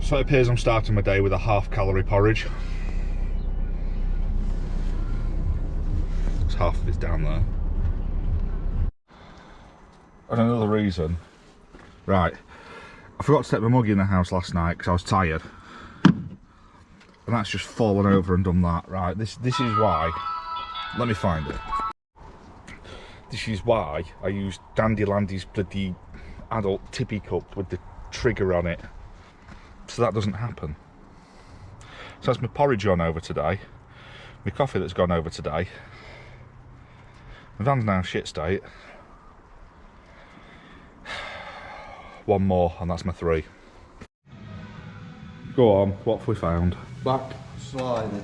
So it appears I'm starting my day with a half-calorie porridge. It's half of it's down there. And another reason, right, I forgot to take my mug in the house last night because I was tired. And that's just fallen over and done that. Right, this is why, let me find it. This is why I use Dandylandy's bloody adult tippy cup with the trigger on it. So that doesn't happen. So that's my porridge gone over today. My coffee that's gone over today. My van's now shit state. One more and that's my 3. Go on, what have we found? Back slider,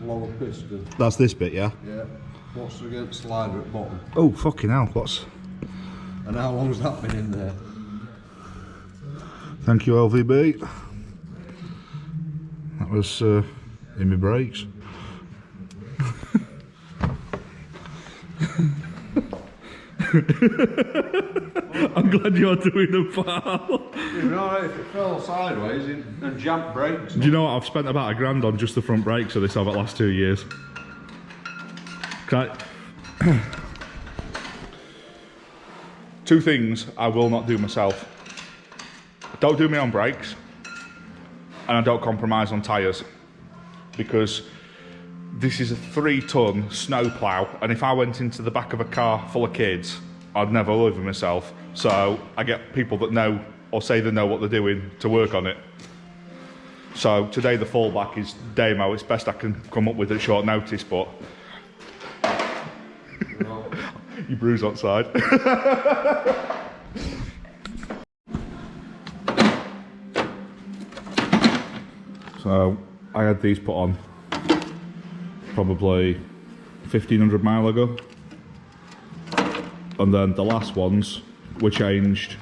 lower piston. That's this bit, yeah? Yeah. What's against slider at bottom? Oh, fucking hell, what's... And how long's that been in there? Thank you, LVB. That was in my brakes. I'm glad you're doing them, pal. You're right, if it fell sideways and jammed brakes. Do you know what? I've spent about £1,000 on just the front brakes of this over the last 2 years. Two things I will not do myself. Don't do me on brakes, and I don't compromise on tyres, because this is a 3-ton snow plough, and if I went into the back of a car full of kids, I'd never live with myself. So I get people that know or say they know what they're doing to work on it. So today the fallback is Damo. It's best I can come up with at short notice, but you bruise outside. So I had these put on probably 1,500 miles ago, and then the last ones were changed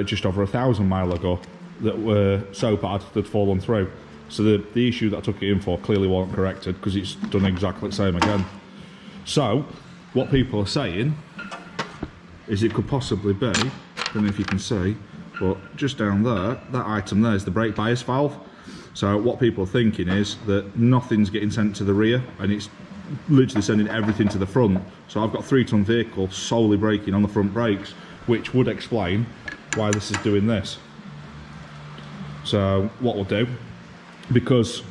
just over 1,000 miles ago, that were so bad they'd fallen through. So the issue that I took it in for clearly wasn't corrected, because it's done exactly the same again. So what people are saying is it could possibly be, I don't know if you can see, but just down there, that item there is the brake bias valve. So what people are thinking is that nothing's getting sent to the rear, and it's literally sending everything to the front. So I've got a 3-ton vehicle solely braking on the front brakes, which would explain why this is doing this. So what we'll do, because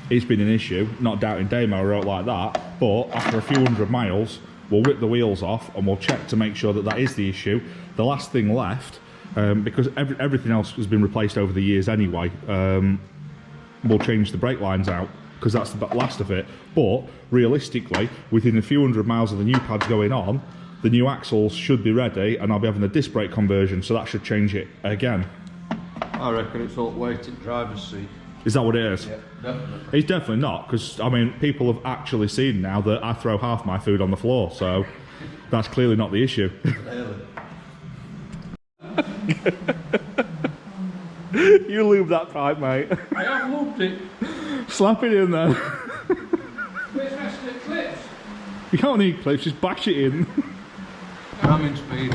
it's been an issue, not doubting Damo wrote like that, but after a few hundred miles, we'll rip the wheels off and we'll check to make sure that that is the issue. The last thing left, because everything else has been replaced over the years anyway, we'll change the brake lines out, because that's the last of it. But realistically, within a few hundred miles of the new pads going on, the new axles should be ready, and I'll be having a disc brake conversion, so that should change it again. I reckon it's all weighted driver's seat. Is that what it is? Yeah, definitely. It's definitely not, because I mean, people have actually seen now that I throw half my food on the floor, so that's clearly not the issue. Really? You lube that pipe, mate. I have lubed it. Slap it in there. Where's the rest of the clips? You don't need clips, just bash it in. Ramming speed.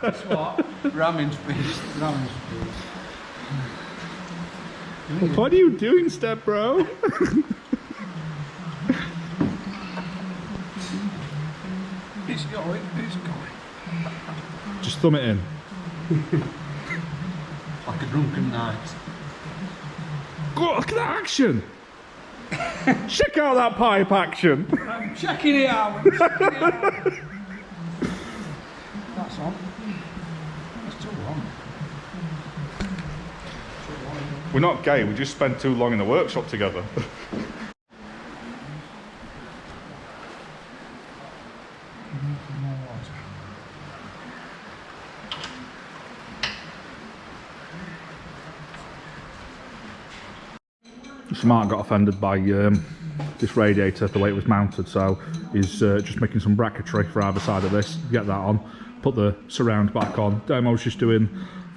That's what? Ramming speed. Ramming speed. What are you doing, step bro? It's going, it's going. Just thumb it in. Like a drunken night. Go, look at that action! Check out that pipe action! I'm checking it out. I'm checking it out. That's on. That's too long. We're not gay, we just spent too long in the workshop together. Smart got offended by this radiator, the way it was mounted, so he's just making some bracketry for either side of this, get that on, put the surround back on. Damo's just doing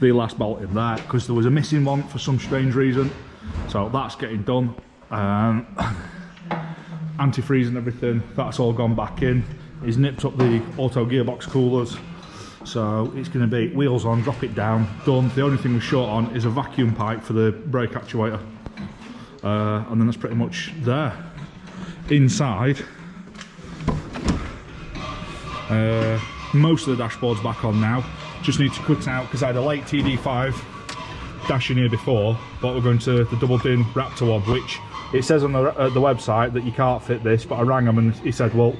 the last bolt in there, because there was a missing one for some strange reason, so that's getting done. Antifreeze and everything, that's all gone back in. He's nipped up the auto gearbox coolers, So it's going to be wheels on, drop it down, done. The only thing we're short on is a vacuum pipe for the brake actuator. And then that's pretty much there. Inside, most of the dashboard's back on now. Just need to cut out, because I had a late TD5 dash in here before, but we're going to the double din Raptor one, which it says on the website that you can't fit this, but I rang him and he said, well,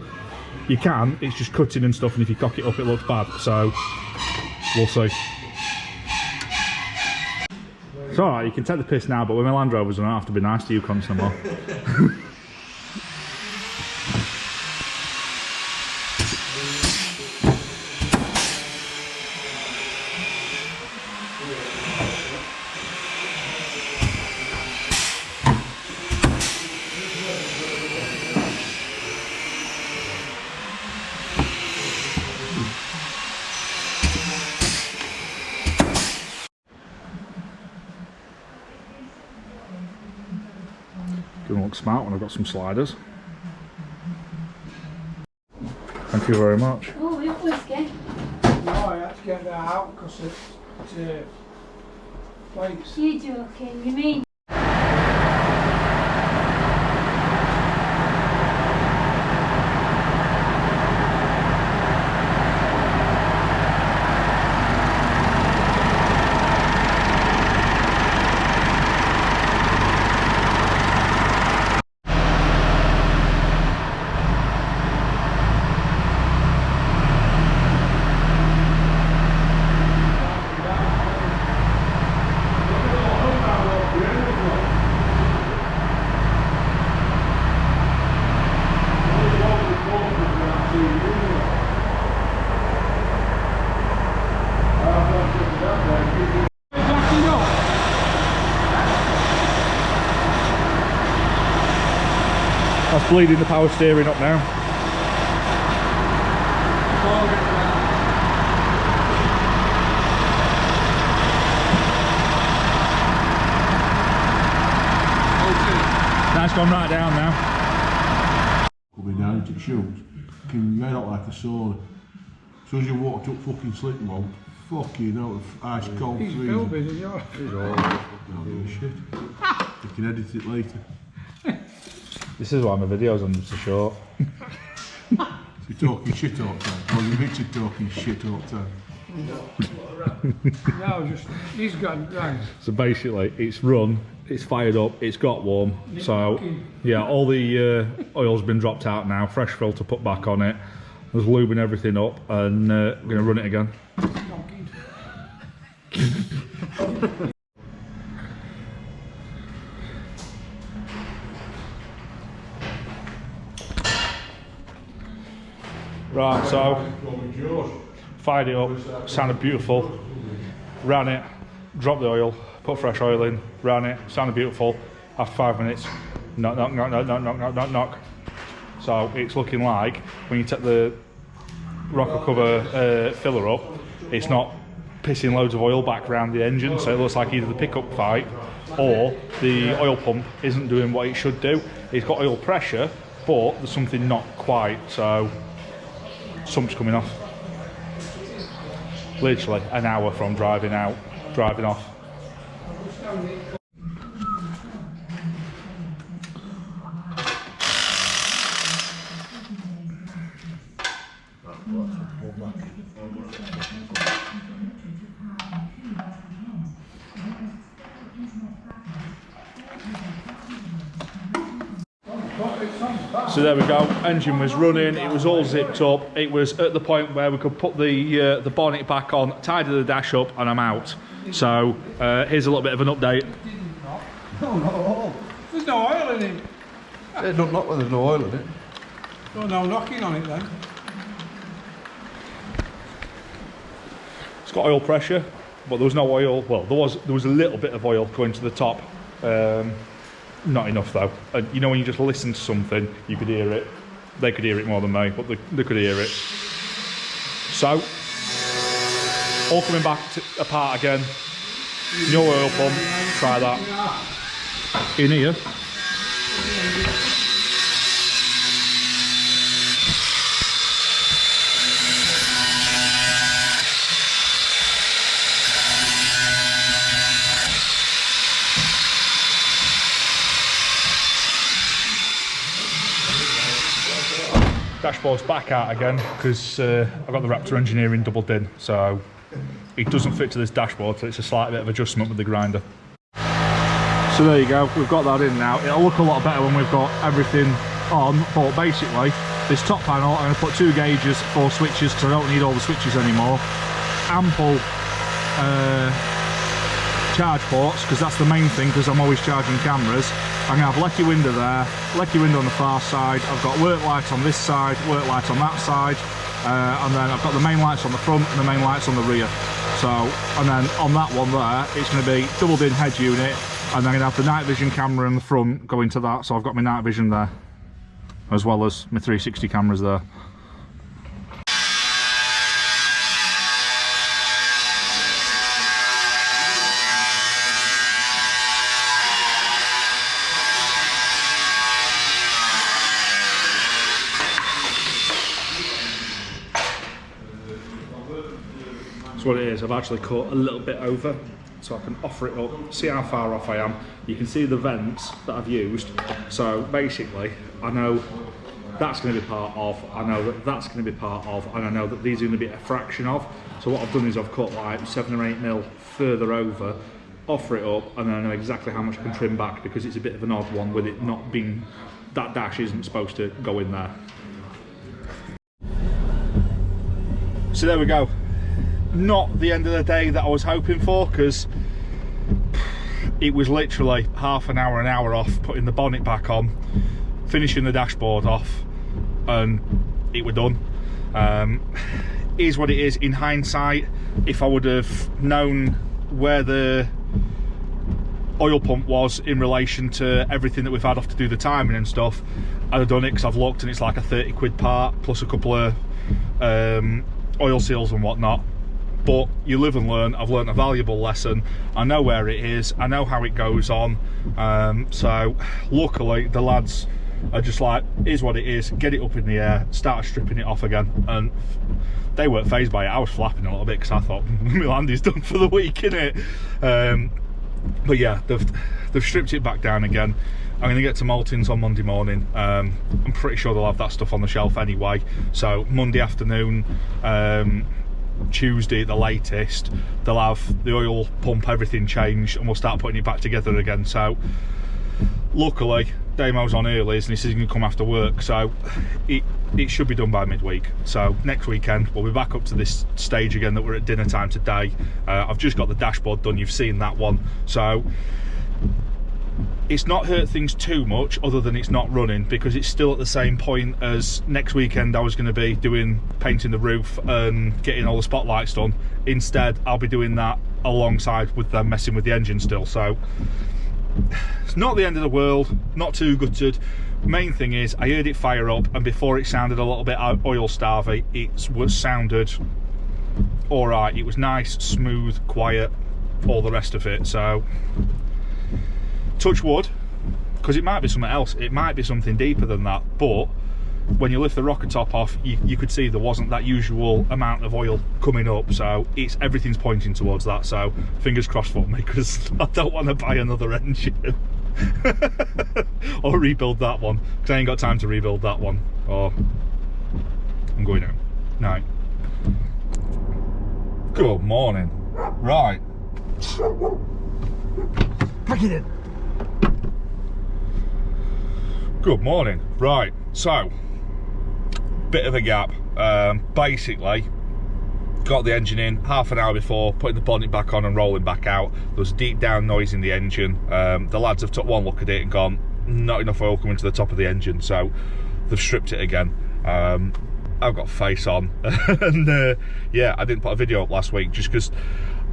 you can, it's just cutting and stuff, and if you cock it up it looks bad, so we'll see. It's alright, you can take the piss now, but with my Land Rovers I don't have to be nice to you cunts no more. Gonna look smart when I've got some sliders. Thank you very much. Oh, we have whiskey. No, I had to get that out because it's flakes. You joking, you mean? That's bleeding the power steering up now. That's gone right down now. Coming down into shoes, fucking red hot like a sword. As soon as you walked up fucking slip mode, fucking out of ice cold He's freezing. building, isn't he? He's all right. No, give a shit. You can edit it later. This is why my videos are so short. You're talking shit all the time. Well, you're Richard talking shit all the time. No, just, he's got right. So basically, it's run, it's fired up, it's got warm. So yeah, all the oil's been dropped out now. Fresh filter put back on it. There's lubing everything up, and I'm going to run it again. Right, so fired it up, sounded beautiful, ran it, dropped the oil, put fresh oil in, ran it, sounded beautiful. After 5 minutes, knock, knock, knock, knock, knock, knock, knock, knock, knock. So it's looking like when you take the rocker cover filler up, it's not pissing loads of oil back around the engine, so it looks like either the pickup pipe or the oil pump isn't doing what it should do. It's got oil pressure, but there's something not quite, so something's coming off. Literally an hour from driving off. So there we go, engine was running, it was all zipped up, it was at the point where we could put the bonnet back on, tidy the dash up, and I'm out. So here's a little bit of an update. No, not at all. There's no oil in it. Yeah, not when there's no oil in it. Oh, no knocking on it then. It's got oil pressure, but there was no oil. Well, there was a little bit of oil going to the top. Not enough though. And you know when you just listen to something, you could hear it. They could hear it more than me, but they could hear it. So, all coming back apart again. No oil pump. Try that. In here. Dashboard's back out again because I've got the Raptor engineering doubled in, so it doesn't fit to this dashboard, so it's a slight bit of adjustment with the grinder. So there you go, we've got that in now. It'll look a lot better when we've got everything on, but basically this top panel, I'm going to put 2 gauges, 4 switches, because I don't need all the switches anymore. Ample charge ports, because that's the main thing, because I'm always charging cameras. I'm going to have lecky window there, lecky window on the far side. I've got work lights on this side, work lights on that side, and then I've got the main lights on the front and the main lights on the rear. So, and then on that one there, it's going to be doubled in head unit, and then I'm going to have the night vision camera in the front go into that, so I've got my night vision there, as well as my 360 cameras there. So what it is, I've actually cut a little bit over so I can offer it up, see how far off I am. You can see the vents that I've used, so basically I know that's going to be part of, I know that that's going to be part of, and I know that these are going to be a fraction of. So what I've done is I've cut like 7 or 8 mil further over, offer it up, and then I know exactly how much I can trim back, because it's a bit of an odd one with it not being, that dash isn't supposed to go in there. So there we go. Not the end of the day that I was hoping for, because it was literally half an hour off putting the bonnet back on, finishing the dashboard off, and it were done. Is what it is. In hindsight, if I would have known where the oil pump was in relation to everything that we've had off to do the timing and stuff, I'd have done it, because I've looked and it's like a 30 quid part plus a couple of oil seals and whatnot. But you live and learn. I've learned a valuable lesson. I know where it is, I know how it goes on. So luckily the lads are just like, is what it is, get it up in the air, start stripping it off again, and they weren't fazed by it. I was flapping a little bit because I thought my Landy's done for the week, innit? But yeah, they've stripped it back down again. I'm going to get to Maltings on Monday morning. I'm pretty sure they'll have that stuff on the shelf anyway, so Monday afternoon, Tuesday at the latest, they'll have the oil pump, everything changed, and we'll start putting it back together again. So luckily Damo's on early, and he says he can come after work, so it should be done by midweek. So next weekend we'll be back up to this stage again that we're at dinner time today. I've just got the dashboard done, you've seen that one, so it's not hurt things too much, other than it's not running, because it's still at the same point as next weekend I was going to be doing painting the roof and getting all the spotlights done. Instead I'll be doing that alongside with them messing with the engine still. So it's not the end of the world, not too gutted. Main thing is I heard it fire up, and before it sounded a little bit oil starvy, it was sounded all right. It was nice, smooth, quiet, all the rest of it. So touch wood, because it might be something else, it might be something deeper than that, but when you lift the rocker top off, you could see there wasn't that usual amount of oil coming up, so everything's pointing towards that. So fingers crossed for me, because I don't want to buy another engine or rebuild that one, because I ain't got time to rebuild that one. Or I'm going home. Night. Good morning. Right, pack it in. Good morning. Right, so bit of a gap. Basically got the engine in half an hour before, putting the bonnet back on and rolling back out. There was a deep down noise in the engine. The lads have took one look at it and gone, not enough oil coming to the top of the engine, so they've stripped it again. I've got face on and yeah, I didn't put a video up last week just because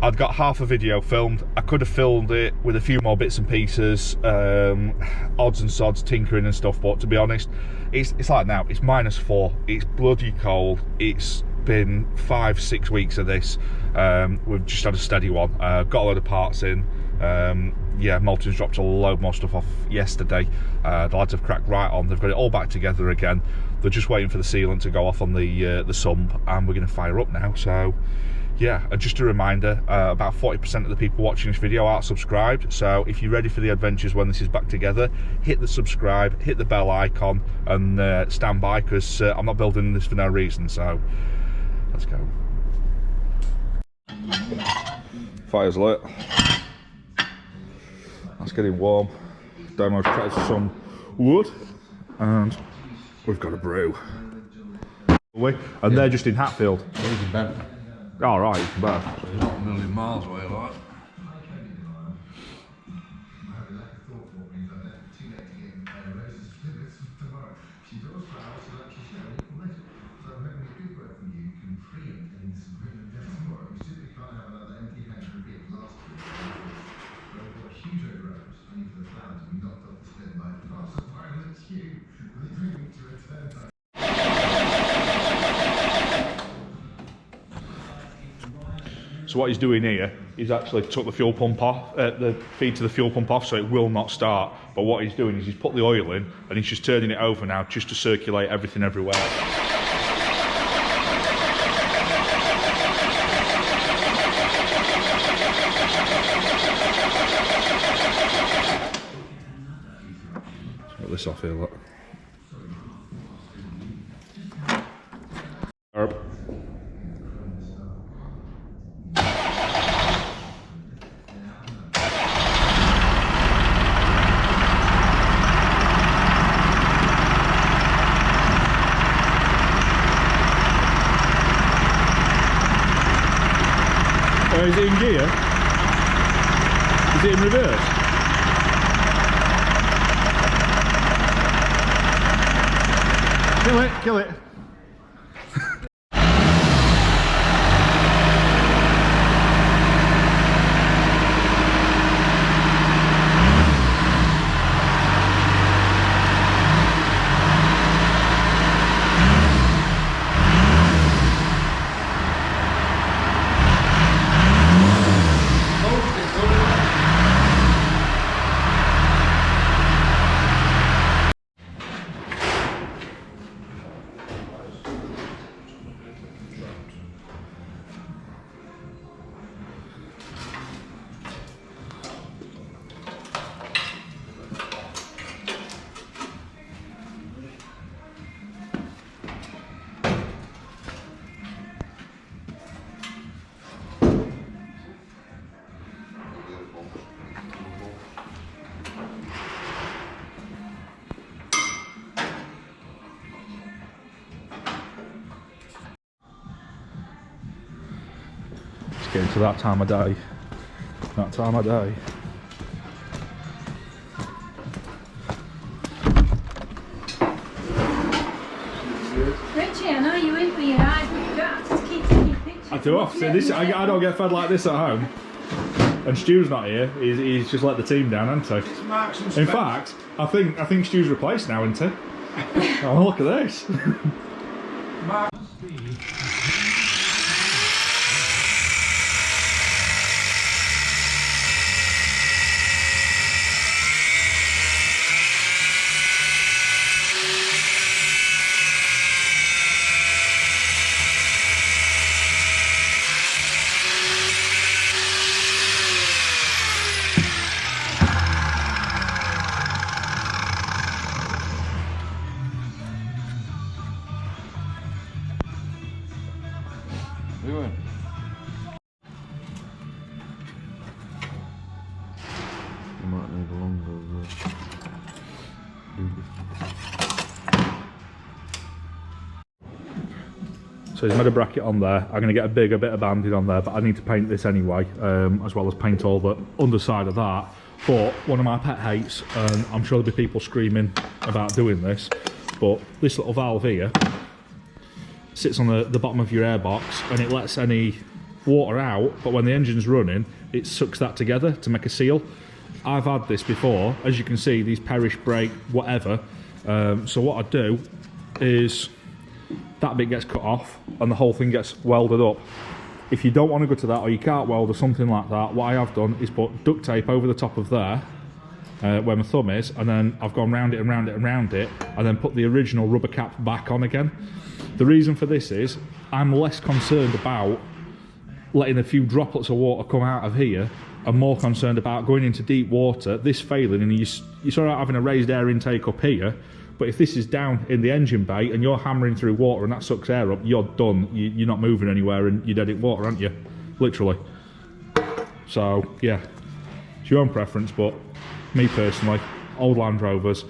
I'd got half a video filmed. I could have filmed it with a few more bits and pieces, odds and sods, tinkering and stuff, but to be honest, it's like now, it's -4, it's bloody cold, it's been 5-6 weeks of this. We've just had a steady one, got a load of parts in. Yeah, Maltings dropped a load more stuff off yesterday. The lads have cracked right on, they've got it all back together again. They're just waiting for the sealant to go off on the sump, and we're going to fire up now. So yeah, and just a reminder, about 40% of the people watching this video aren't subscribed, so if you're ready for the adventures when this is back together, hit the subscribe, hit the bell icon, and stand by, because I'm not building this for no reason. So let's go. Fire's lit. That's getting warm. Demo's tried some wood, and we've got a brew. And they're just in Hatfield. He's in Benton. All right, you can both. So he's not a million miles away, like. So what he's doing here, he's actually took the fuel pump off, the feed to the fuel pump off, so it will not start. But what he's doing is he's put the oil in, and he's just turning it over now, just to circulate everything everywhere. Let's get this off here, look. Is it in gear? Is it in reverse? Kill it, kill it. Getting to that time of day. That time of day. Richie, I know you're in for your eyes, but you don't have to keep taking pictures. I do have to. This, I don't get fed like this at home. And Stu's not here. He's just let the team down, hasn't he? In fact, I think Stu's replaced now, isn't he? Oh, look at this. Doing. You might need a longer. So he's made a bracket on there. I'm going to get a bigger bit of banding on there, but I need to paint this anyway, as well as paint all the underside of that. But one of my pet hates, and I'm sure there'll be people screaming about doing this, but this little valve here sits on the bottom of your airbox, and it lets any water out, but when the engine's running, it sucks that together to make a seal. I've had this before. As you can see, these perish, break, whatever. So what I do is that bit gets cut off and the whole thing gets welded up. If you don't want to go to that, or you can't weld or something like that, what I have done is put duct tape over the top of there, where my thumb is, and then I've gone round it and round it and round it, and then put the original rubber cap back on again. The reason for this is I'm less concerned about letting a few droplets of water come out of here and more concerned about going into deep water, this failing, and you're sort of having a raised air intake up here. But if this is down in the engine bay and you're hammering through water and that sucks air up, you're done. You're not moving anywhere and you're dead in water, aren't you? Literally. So, yeah, it's your own preference, but me personally, old Land Rovers,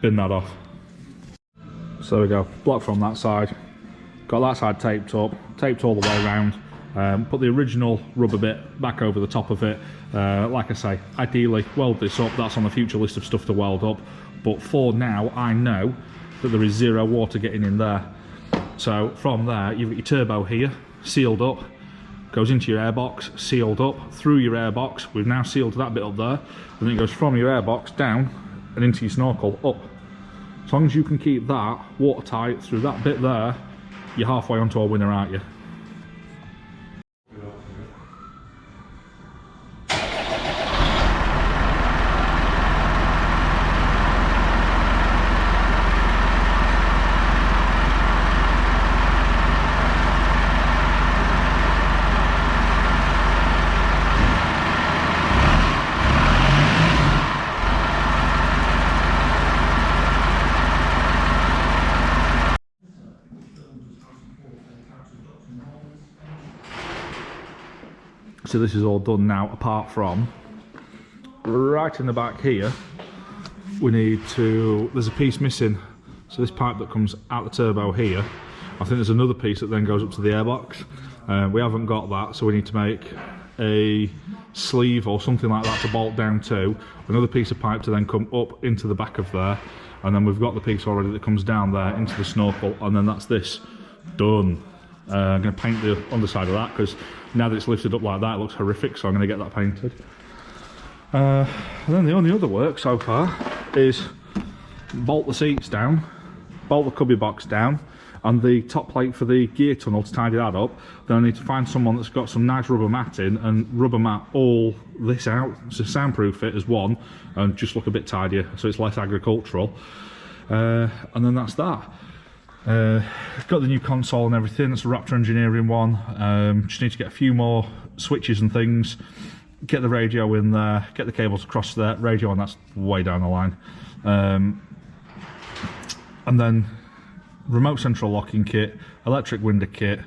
bin that off. So there we go, block from that side. Got that side taped up, taped all the way around. Put the original rubber bit back over the top of it. Like I say, ideally weld this up. That's on the future list of stuff to weld up. But for now, I know that there is zero water getting in there. So from there, you've got your turbo here, sealed up. Goes into your airbox, sealed up, through your airbox. We've now sealed that bit up there. And then it goes from your airbox down and into your snorkel up. As long as you can keep that watertight through that bit there, you're halfway onto a winner, aren't you? So this is all done now, apart from right in the back here, we need to, there's a piece missing. So this pipe that comes out the turbo here, I think there's another piece that then goes up to the airbox. We haven't got that, so we need to make a sleeve or something like that to bolt down to. Another piece of pipe to then come up into the back of there. And then we've got the piece already that comes down there into the snorkel, and then that's this done. I'm going to paint the underside of that because now that it's lifted up like that it looks horrific, so I'm going to get that painted. And then the only other work so far is bolt the seats down, bolt the cubby box down, and the top plate for the gear tunnel to tidy that up. Then I need to find someone that's got some nice rubber mat in and rubber mat all this out, so soundproof it as one and just look a bit tidier so it's less agricultural. And then that's that. Got the new console and everything. It's a Raptor Engineering one. Just need to get a few more switches and things, get the radio in there, get the cables across there, radio, and that's way down the line. And then remote central locking kit, electric window kit,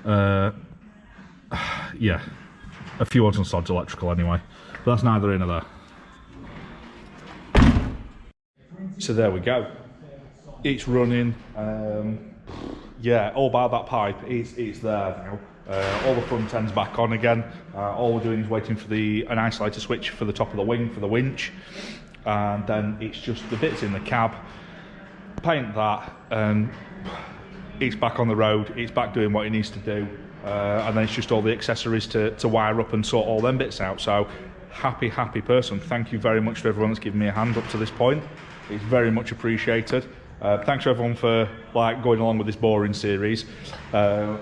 yeah, a few odds and sods electrical anyway, but that's neither in nor there. So there we go. It's running. Yeah, all by that pipe, it's there now. All the front end's back on again. All we're doing is waiting for an isolator switch for the top of the wing for the winch, and then it's just the bits in the cab. Paint that, and it's back on the road. It's back doing what it needs to do, and then it's just all the accessories to wire up and sort all them bits out. So happy person. Thank you very much to everyone that's given me a hand up to this point. It's very much appreciated. Thanks to everyone for going along with this boring series. Going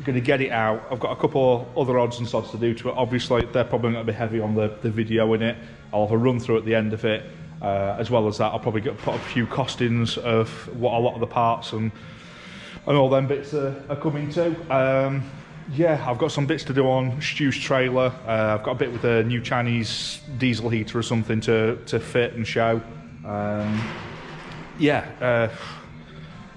to get it out. I've got a couple other odds and sods to do to it. Obviously, they're probably going to be heavy on the video in it. I'll have a run through at the end of it. As well as that, I'll probably put a few costings of what a lot of the parts and all them bits are coming to. Yeah, I've got some bits to do on Stu's trailer. I've got a bit with a new Chinese diesel heater or something to fit and show. Yeah,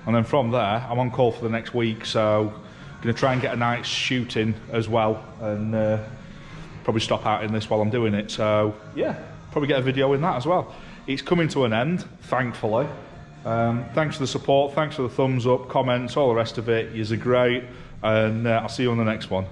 and then from there, I'm on call for the next week, so I'm going to try and get a night's shooting as well, and probably stop out in this while I'm doing it. So yeah, probably get a video in that as well. It's coming to an end, thankfully. Thanks for the support, thanks for the thumbs up, comments, all the rest of it. Yous are great, and I'll see you on the next one.